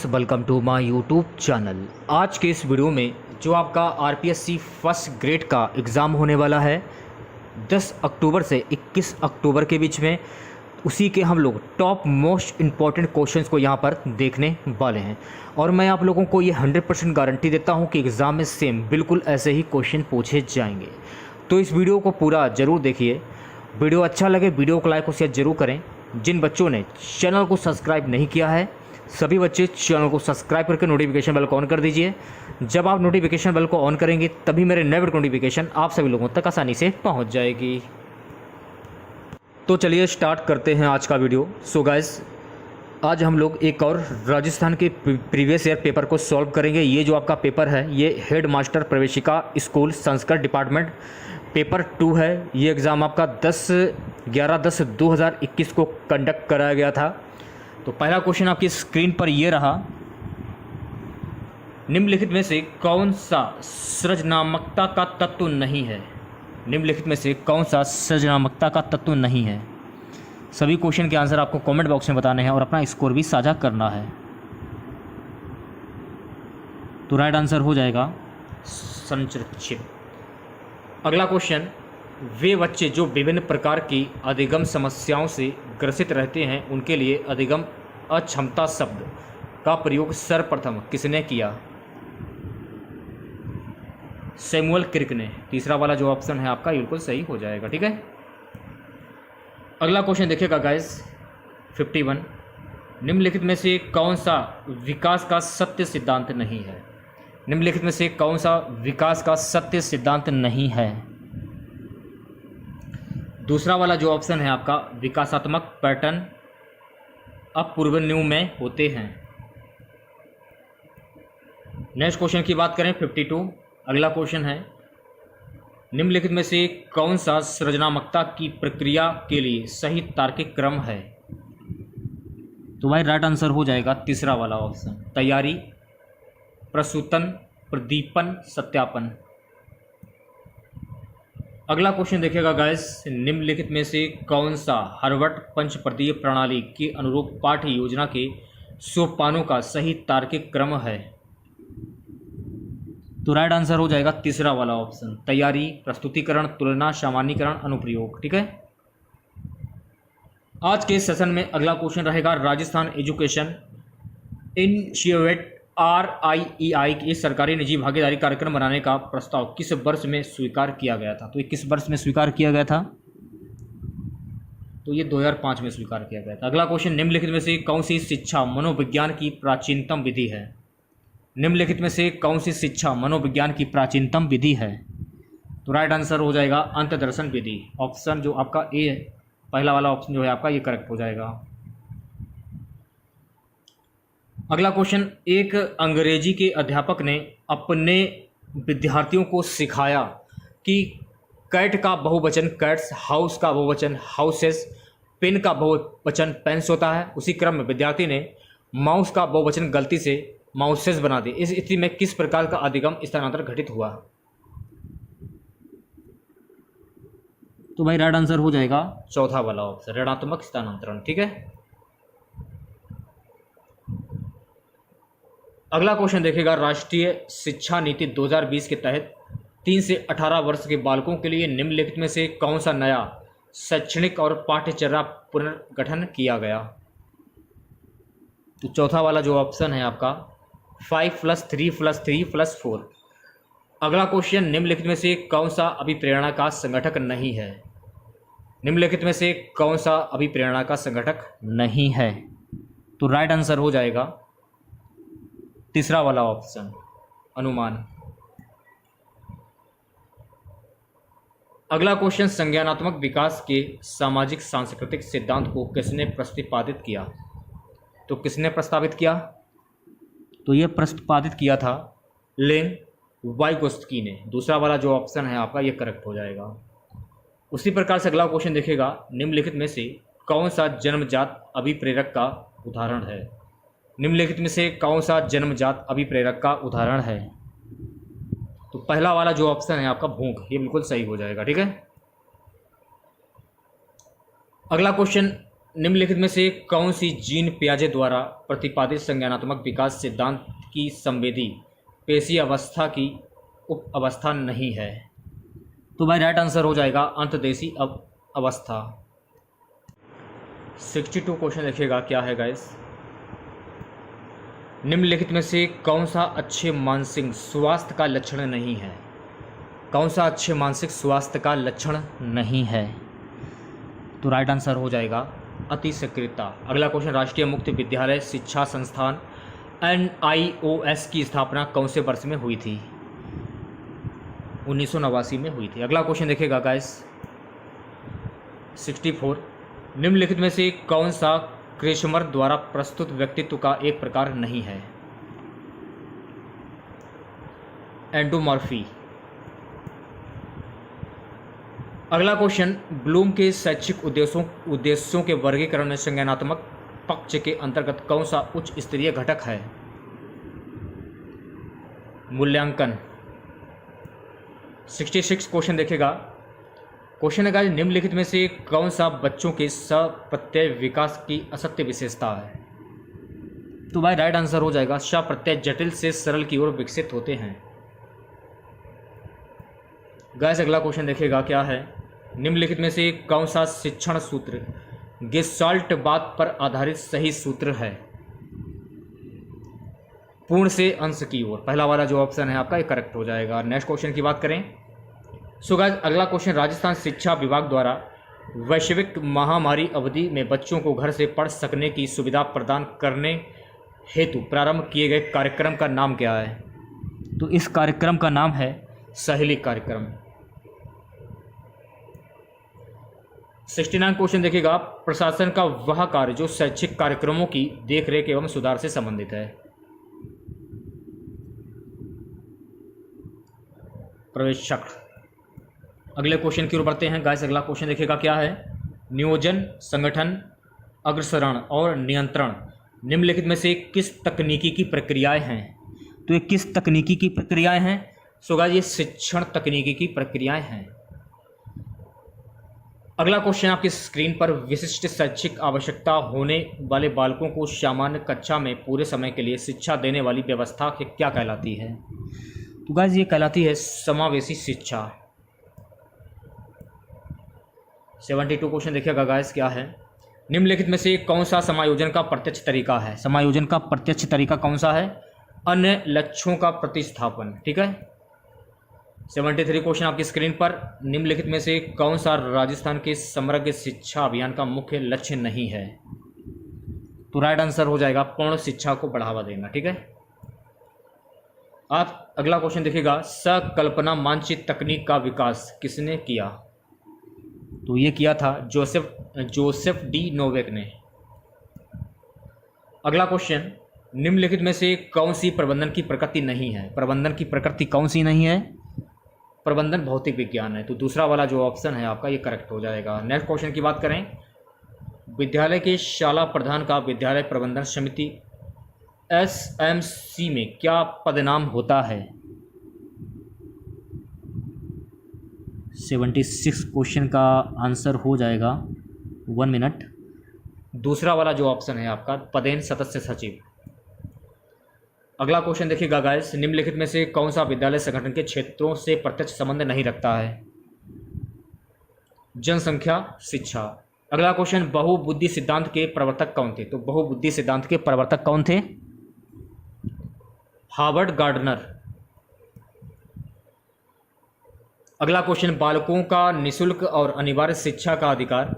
Welcome to my YouTube channel. आज के इस वीडियो में जो आपका आरपीएससी फर्स्ट ग्रेड का एग्ज़ाम होने वाला है 10 अक्टूबर से 21 अक्टूबर के बीच में, उसी के हम लोग टॉप मोस्ट इम्पॉर्टेंट क्वेश्चंस को यहाँ पर देखने वाले हैं। और मैं आप लोगों को ये 100% गारंटी देता हूँ कि एग्ज़ाम में सेम बिल्कुल ऐसे ही क्वेश्चन पूछे जाएंगे। तो इस वीडियो को पूरा ज़रूर देखिए। वीडियो अच्छा लगे वीडियो को लाइक और शेयर ज़रूर करें। जिन बच्चों ने चैनल को सब्सक्राइब नहीं किया है सभी बच्चे चैनल को सब्सक्राइब करके नोटिफिकेशन बेल को ऑन कर दीजिए। जब आप नोटिफिकेशन बेल को ऑन करेंगे तभी मेरे नए वीडियो नोटिफिकेशन आप सभी लोगों तक आसानी से पहुंच जाएगी। तो चलिए स्टार्ट करते हैं आज का वीडियो। सो गाइस, आज हम लोग एक और राजस्थान के प्रीवियस ईयर पेपर को सॉल्व करेंगे। ये जो आपका पेपर है ये हेड मास्टर प्रवेशिका स्कूल संस्कृत डिपार्टमेंट पेपर 2 है। ये एग्ज़ाम आपका 10/11/10/2021 को कंडक्ट कराया गया था। तो पहला क्वेश्चन आपकी स्क्रीन पर ये रहा, निम्नलिखित में से कौन सा सृजनात्मकता का तत्व नहीं है। निम्नलिखित में से कौन सा सृजनात्मकता का तत्व नहीं है। सभी क्वेश्चन के आंसर आपको कमेंट बॉक्स में बताने हैं और अपना स्कोर भी साझा करना है। तो राइट आंसर हो जाएगा संचित। अगला क्वेश्चन, वे बच्चे जो विभिन्न प्रकार की अधिगम समस्याओं से ग्रसित रहते हैं उनके लिए अधिगम अक्षमता शब्द का प्रयोग सर्वप्रथम किसने किया। सैमुअल क्रिक ने। तीसरा वाला जो ऑप्शन है आपका बिल्कुल सही हो जाएगा। ठीक है, अगला क्वेश्चन देखिएगा गाइस 51, निम्नलिखित में से कौन सा विकास का सत्य सिद्धांत नहीं है। निम्नलिखित में से कौन सा विकास का सत्य सिद्धांत नहीं है। दूसरा वाला जो ऑप्शन है आपका, विकासात्मक पैटर्न अपूर्वनीय में होते हैं। नेक्स्ट क्वेश्चन की बात करें 52, अगला क्वेश्चन है, निम्नलिखित में से कौन सा सृजनात्मकता की प्रक्रिया के लिए सही तार्किक क्रम है। तो भाई राइट आंसर हो जाएगा तीसरा वाला ऑप्शन, तैयारी, प्रसूतन, प्रदीपन, सत्यापन। अगला क्वेश्चन देखिएगा गाइस, निम्नलिखित में से कौन सा हार्वर्ड पंचपदीय प्रणाली के अनुरूप पाठ्य योजना के सोपानों का सही तार्किक क्रम है। तो राइट आंसर हो जाएगा तीसरा वाला ऑप्शन, तैयारी, प्रस्तुतिकरण, तुलना, सामान्यीकरण, अनुप्रयोग। ठीक है, आज के सेशन में अगला क्वेश्चन रहेगा, राजस्थान एजुकेशन इनिशिएटिव RIEI की सरकारी निजी भागीदारी कार्यक्रम बनाने का प्रस्ताव किस वर्ष में स्वीकार किया गया था। तो ये किस वर्ष में स्वीकार किया गया था। तो ये 2005 में स्वीकार किया गया था। अगला क्वेश्चन, निम्नलिखित में से कौन सी शिक्षा मनोविज्ञान की प्राचीनतम विधि है। निम्नलिखित में से कौन सी शिक्षा मनोविज्ञान की प्राचीनतम विधि है। तो राइट आंसर हो जाएगा अंतर्दर्शन विधि। ऑप्शन जो आपका ए है, पहला वाला ऑप्शन जो है आपका ये करेक्ट हो जाएगा। अगला क्वेश्चन, एक अंग्रेजी के अध्यापक ने अपने विद्यार्थियों को सिखाया कि कैट का बहुवचन कैट्स, हाउस का बहुवचन हाउसेस, पेन का बहुवचन पेन्स होता है। उसी क्रम में विद्यार्थी ने माउस का बहुवचन गलती से माउसेस बना दी। इस स्थिति में किस प्रकार का अधिगम स्थानांतरण घटित हुआ। तो भाई राइट आंसर हो जाएगा चौथा वाला ऑप्शन, ऋणात्मक स्थानांतरण। ठीक है, अगला क्वेश्चन देखिएगा, राष्ट्रीय शिक्षा नीति 2020 के तहत 3 से 18 वर्ष के बालकों के लिए निम्नलिखित में से कौन सा नया शैक्षणिक और पाठ्यचर्या पुनर्गठन किया गया। तो चौथा वाला जो ऑप्शन है आपका 5+3+3+4। अगला क्वेश्चन, निम्नलिखित में से कौन सा अभिप्रेरणा का संगठक नहीं है। निम्नलिखित में से कौन सा अभिप्रेरणा का संगठक नहीं है। तो राइट आंसर हो जाएगा तीसरा वाला ऑप्शन, अनुमान। अगला क्वेश्चन, संज्ञानात्मक विकास के सामाजिक सांस्कृतिक सिद्धांत को किसने प्रतिपादित किया। तो किसने प्रस्तावित किया। तो ये प्रतिपादित किया था लेन वाइगोस्की ने। दूसरा वाला जो ऑप्शन है आपका ये करेक्ट हो जाएगा। उसी प्रकार से अगला क्वेश्चन देखिएगा, निम्नलिखित में से कौन सा जन्मजात अभिप्रेरक का उदाहरण है। निम्नलिखित में से कौन सा जन्मजात अभिप्रेरक का उदाहरण है। तो पहला वाला जो ऑप्शन है आपका भूख, ये बिल्कुल सही हो जाएगा। ठीक है, अगला क्वेश्चन, निम्नलिखित में से कौन सी जीन पियाजे द्वारा प्रतिपादित संज्ञानात्मक विकास सिद्धांत की संवेदी पेशी अवस्था की उप अवस्था नहीं है? तो भाई राइट आंसर हो जाएगा अंतदेशी अवस्था। 62 क्वेश्चन देखिएगा क्या है गाइस। निम्नलिखित में से कौन सा अच्छे मानसिक स्वास्थ्य का लक्षण नहीं है? कौन सा अच्छे मानसिक स्वास्थ्य का लक्षण नहीं है? तो राइट आंसर हो जाएगा अति सक्रियता। अगला क्वेश्चन, राष्ट्रीय मुक्त विद्यालय शिक्षा संस्थान NIOS की स्थापना कौन से वर्ष में हुई थी? 1989 में हुई थी। अगला क्वेश्चन देखिएगा गाइस 64, निम्नलिखित में से कौन सा क्रेशमर द्वारा प्रस्तुत व्यक्तित्व का एक प्रकार नहीं है? एंडोमॉर्फी। अगला क्वेश्चन, ब्लूम के शैक्षिक उद्देश्यों के वर्गीकरण में संज्ञानात्मक पक्ष के अंतर्गत कौन सा उच्च स्तरीय घटक है? मूल्यांकन। 66 क्वेश्चन देखेगा। क्वेश्चन है निम्नलिखित में से कौन सा बच्चों के सप्रत्यय विकास की असत्य विशेषता है? तो भाई राइट आंसर हो जाएगा सप्रत्यय जटिल से सरल की ओर विकसित होते हैं। गाइस अगला क्वेश्चन देखेगा क्या है, निम्नलिखित में से कौन सा शिक्षण सूत्र गेस्टाल्ट बात पर आधारित सही सूत्र है? पूर्ण से अंश की ओर, पहला वाला जो ऑप्शन है आपका ये करेक्ट हो जाएगा। नेक्स्ट क्वेश्चन की बात करें सो गाइस अगला क्वेश्चन, राजस्थान शिक्षा विभाग द्वारा वैश्विक महामारी अवधि में बच्चों को घर से पढ़ सकने की सुविधा प्रदान करने हेतु प्रारंभ किए गए कार्यक्रम का नाम क्या है? तो इस कार्यक्रम का नाम है सहेली कार्यक्रम। 69 क्वेश्चन देखिएगा, प्रशासन का वह कार्य जो शैक्षिक कार्यक्रमों की देखरेख एवं सुधार से संबंधित है? पर्यवेक्षक। अगले क्वेश्चन की ओर बढ़ते हैं गाइस। अगला क्वेश्चन देखिएगा क्या है, नियोजन, संगठन, अग्रसरण और नियंत्रण निम्नलिखित में से किस तकनीकी की प्रक्रियाएं हैं? तो ये किस तकनीकी की प्रक्रियाएं हैं? सो गाइस ये शिक्षण तकनीकी की प्रक्रियाएं हैं। अगला क्वेश्चन आपकी स्क्रीन पर, विशिष्ट शैक्षिक आवश्यकता होने वाले बालकों को सामान्य कक्षा में पूरे समय के लिए शिक्षा देने वाली व्यवस्था क्या कहलाती है? तो गाइस ये कहलाती है समावेशी शिक्षा। 72 क्वेश्चन देखिएगा गाइस क्या है, निम्नलिखित में से कौन सा समायोजन का प्रत्यक्ष तरीका है? समायोजन का प्रत्यक्ष तरीका कौन सा है? अन्य लक्ष्यों का प्रतिस्थापन। ठीक है। 73 क्वेश्चन आपकी स्क्रीन पर, निम्नलिखित में से कौन सा राजस्थान के समग्र शिक्षा अभियान का मुख्य लक्ष्य नहीं है? तो राइट आंसर हो जाएगा पूर्ण शिक्षा को बढ़ावा देना। ठीक है। आप अगला क्वेश्चन देखिएगा, सकल्पना मानचित्र तकनीक का विकास किसने किया? तो ये किया था जोसेफ डी नोवेक ने। अगला क्वेश्चन, निम्नलिखित में से कौन सी प्रबंधन की प्रकृति नहीं है? प्रबंधन की प्रकृति कौन सी नहीं है? प्रबंधन भौतिक विज्ञान है। तो दूसरा वाला जो ऑप्शन है आपका ये करेक्ट हो जाएगा। नेक्स्ट क्वेश्चन की बात करें, विद्यालय के शाला प्रधान का विद्यालय प्रबंधन समिति SMC में क्या पदनाम होता है? 76 क्वेश्चन का आंसर हो जाएगा 1 मिनट। दूसरा वाला जो ऑप्शन है आपका पदेन सदस्य सचिव। अगला क्वेश्चन देखिएगा गाइस, निम्नलिखित में से कौन सा विद्यालय संगठन के क्षेत्रों से प्रत्यक्ष संबंध नहीं रखता है? जनसंख्या, शिक्षा। अगला क्वेश्चन, बहुबुद्धि सिद्धांत के प्रवर्तक कौन थे? तो बहुबुद्धि सिद्धांत के प्रवर्तक कौन थे? Harvard gardener. अगला क्वेश्चन, बालकों का निःशुल्क और अनिवार्य शिक्षा का अधिकार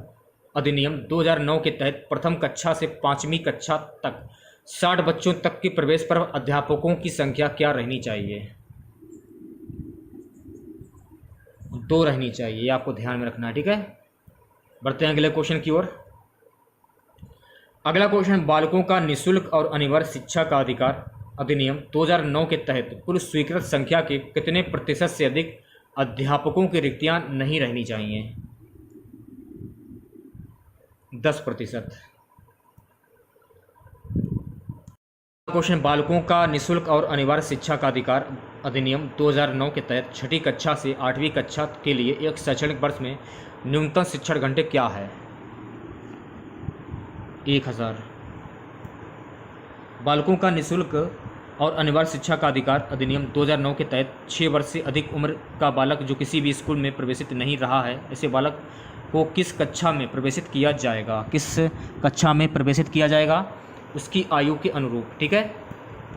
अधिनियम 2009 के तहत प्रथम कक्षा से 5वीं कक्षा तक 60 बच्चों तक के प्रवेश पर अध्यापकों की संख्या क्या रहनी चाहिए? 2 रहनी चाहिए, आपको ध्यान में रखना है। ठीक है। बढ़ते हैं अगले क्वेश्चन की ओर। अगला क्वेश्चन, बालकों का निःशुल्क और अनिवार्य शिक्षा का अधिकार अधिनियम 2009 के तहत कुल स्वीकृत संख्या के कितने प्रतिशत से अधिक अध्यापकों की रिक्तियां नहीं रहनी चाहिए? 10%। क्वेश्चन, बालकों का निःशुल्क और अनिवार्य शिक्षा का अधिकार अधिनियम 2009 के तहत 6ठी कक्षा से 8वीं कक्षा के लिए एक शैक्षणिक वर्ष में न्यूनतम शिक्षण घंटे क्या है? 1000। बालकों का निःशुल्क और अनिवार्य शिक्षा का अधिकार अधिनियम 2009 के तहत 6 वर्ष से अधिक उम्र का बालक जो किसी भी स्कूल में प्रवेशित नहीं रहा है, ऐसे बालक को किस कक्षा में प्रवेशित किया जाएगा? किस कक्षा में प्रवेशित किया जाएगा? उसकी आयु के अनुरूप। ठीक है,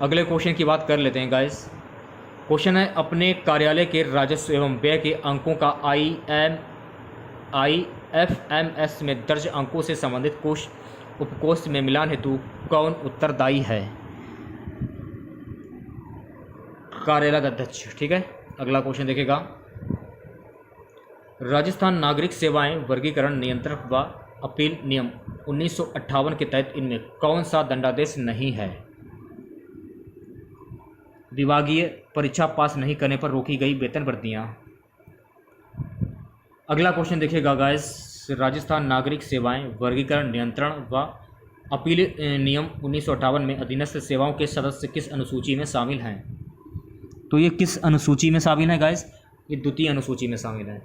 अगले क्वेश्चन की बात कर लेते हैं गाइस। क्वेश्चन है, अपने कार्यालय के राजस्व एवं व्यय के अंकों का IFMS में दर्ज अंकों से संबंधित कोष उपकोष में मिलान हेतु कौन उत्तरदायी है? कार्यालय अध्यक्ष। ठीक है, अगला क्वेश्चन देखेगा, राजस्थान नागरिक सेवाएं वर्गीकरण नियंत्रण व अपील नियम 1958 के तहत इनमें कौन सा दंडादेश नहीं है? विभागीय परीक्षा पास नहीं करने पर रोकी गई वेतन वृद्धियां। अगला क्वेश्चन देखिएगा गाइस, राजस्थान नागरिक सेवाएं वर्गीकरण नियंत्रण व अपील नियम 1958 में अधीनस्थ सेवाओं के सदस्य किस अनुसूची में शामिल हैं? तो ये किस अनुसूची में शामिल है गाइस? ये द्वितीय अनुसूची में शामिल है।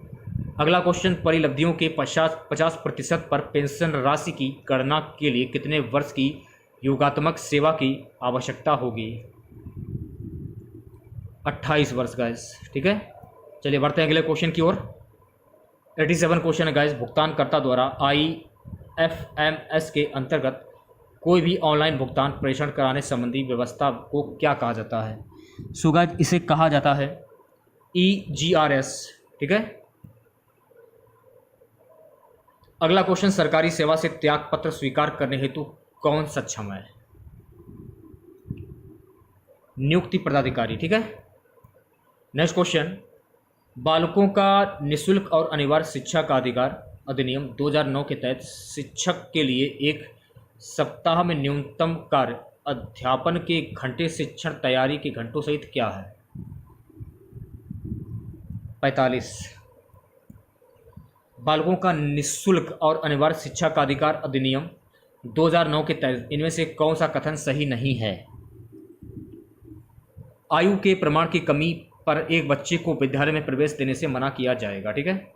अगला क्वेश्चन, परिलब्धियों के 50% पर पेंशन राशि की गणना के लिए कितने वर्ष की योगात्मक सेवा की आवश्यकता होगी? 28 वर्ष गाइस। ठीक है, चलिए बढ़ते हैं अगले क्वेश्चन की ओर। 87 क्वेश्चन है गाइस, भुगतानकर्ता द्वारा IFMS के अंतर्गत कोई भी ऑनलाइन भुगतान प्रेषण कराने संबंधी व्यवस्था को क्या कहा जाता है? सो गाइस, इसे कहा जाता है EGRS। ठीक है, अगला क्वेश्चन, सरकारी सेवा से त्यागपत्र स्वीकार करने हेतु कौन सक्षम है? नियुक्ति पदाधिकारी। ठीक है, नेक्स्ट क्वेश्चन, बालकों का निःशुल्क और अनिवार्य शिक्षा का अधिकार अधिनियम 2009 के तहत शिक्षक के लिए एक सप्ताह में न्यूनतम कार्य अध्यापन के घंटे शिक्षण तैयारी के घंटों सहित क्या है? 45। बालकों का निःशुल्क और अनिवार्य शिक्षा का अधिकार अधिनियम 2009 के तहत इनमें से कौन सा कथन सही नहीं है? आयु के प्रमाण की कमी पर एक बच्चे को विद्यालय में प्रवेश देने से मना किया जाएगा। ठीक है,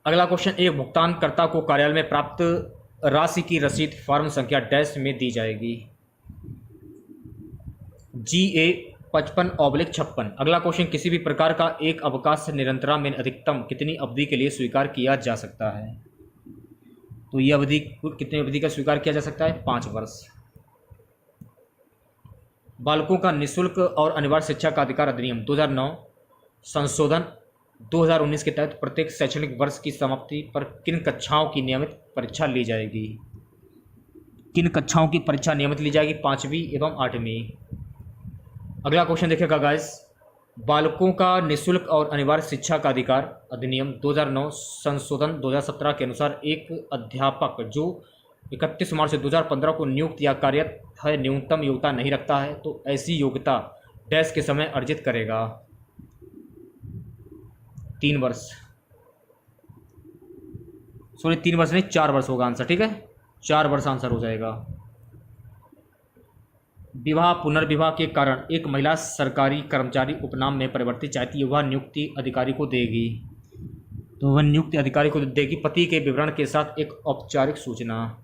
अगला क्वेश्चन, एक भुगतानकर्ता को कार्यालय में प्राप्त राशि की रसीद फॉर्म संख्या डैश में दी जाएगी? GA 55/56। अगला क्वेश्चन, किसी भी प्रकार का एक अवकाश निरंतरा में अधिकतम कितनी अवधि के लिए स्वीकार किया जा सकता है? तो यह अवधि कितनी अवधि का स्वीकार किया जा सकता है? 5 वर्ष। बालकों का निःशुल्क और अनिवार्य शिक्षा का अधिकार अधिनियम 2009 संशोधन 2019 के तहत प्रत्येक शैक्षणिक वर्ष की समाप्ति पर किन कक्षाओं की नियमित परीक्षा ली जाएगी? किन कक्षाओं की परीक्षा नियमित ली जाएगी? 5वीं एवं 8वीं। अगला क्वेश्चन देखिएगा गाइस, बालकों का निःशुल्क और अनिवार्य शिक्षा का अधिकार अधिनियम 2009 संशोधन 2017 के अनुसार एक अध्यापक जो 31 मार्च 2015 को नियुक्त या कार्यरत है न्यूनतम योग्यता नहीं रखता है तो ऐसी योग्यता डैश के समय अर्जित करेगा? 3 वर्ष। सॉरी 3 वर्ष नहीं, 4 वर्ष होगा आंसर। ठीक है, 4 वर्ष आंसर हो जाएगा। विवाह पुनर्विवाह के कारण एक महिला सरकारी कर्मचारी उपनाम में परिवर्तित चाहती है, वह नियुक्ति अधिकारी को देगी। तो वह नियुक्ति अधिकारी को देगी पति के विवरण के साथ एक औपचारिक सूचना।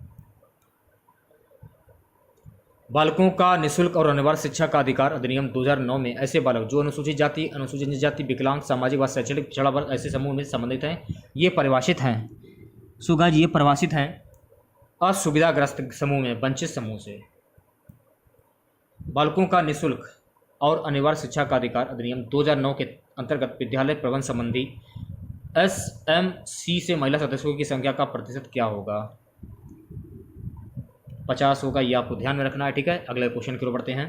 बालकों का निःशुल्क और अनिवार्य शिक्षा का अधिकार अधिनियम 2009 में ऐसे बालक जो अनुसूचित जाति, अनुसूचित जनजाति, विकलांग, सामाजिक व शैक्षणिक पिछड़ा वर्ग ऐसे समूह में संबंधित हैं, ये परिभाषित हैं। सो गाइस, ये परिभाषित हैं असुविधाग्रस्त समूह में, वंचित समूह से। बालकों का निःशुल्क और अनिवार्य शिक्षा का अधिकार अधिनियम 2009 के अंतर्गत विद्यालय प्रबंध संबंधी SMC से महिला सदस्यों की संख्या का प्रतिशत क्या होगा? 50 होगा, ये आपको ध्यान में रखना है। ठीक है, अगले क्वेश्चन की ओर बढ़ते हैं।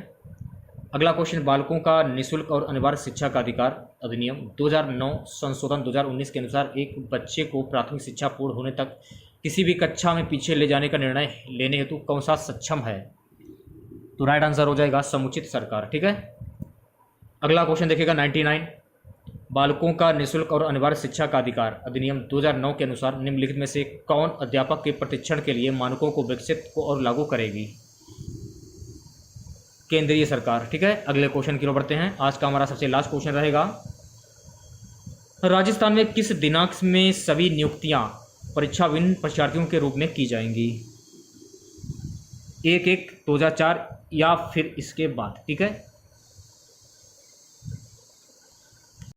अगला क्वेश्चन, बालकों का निःशुल्क और अनिवार्य शिक्षा का अधिकार अधिनियम 2009 संशोधन 2019 के अनुसार एक बच्चे को प्राथमिक शिक्षा पूर्ण होने तक किसी भी कक्षा में पीछे ले जाने का निर्णय लेने हेतु कौन सा सक्षम है? तो राइट आंसर हो जाएगा समुचित सरकार। ठीक है, अगला क्वेश्चन देखिएगा 99, बालकों का निःशुल्क और अनिवार्य शिक्षा का अधिकार अधिनियम 2009 के अनुसार निम्नलिखित में से कौन अध्यापक के प्रशिक्षण के लिए मानकों को विकसित और लागू करेगी? केंद्रीय सरकार। ठीक है, अगले क्वेश्चन की ओर बढ़ते हैं। आज का हमारा सबसे लास्ट क्वेश्चन रहेगा, राजस्थान में किस दिनांक में सभी नियुक्तियां परीक्षा विन परीक्षार्थियों के रूप में की जाएंगी, 1/1/2004 या फिर इसके बाद। ठीक है,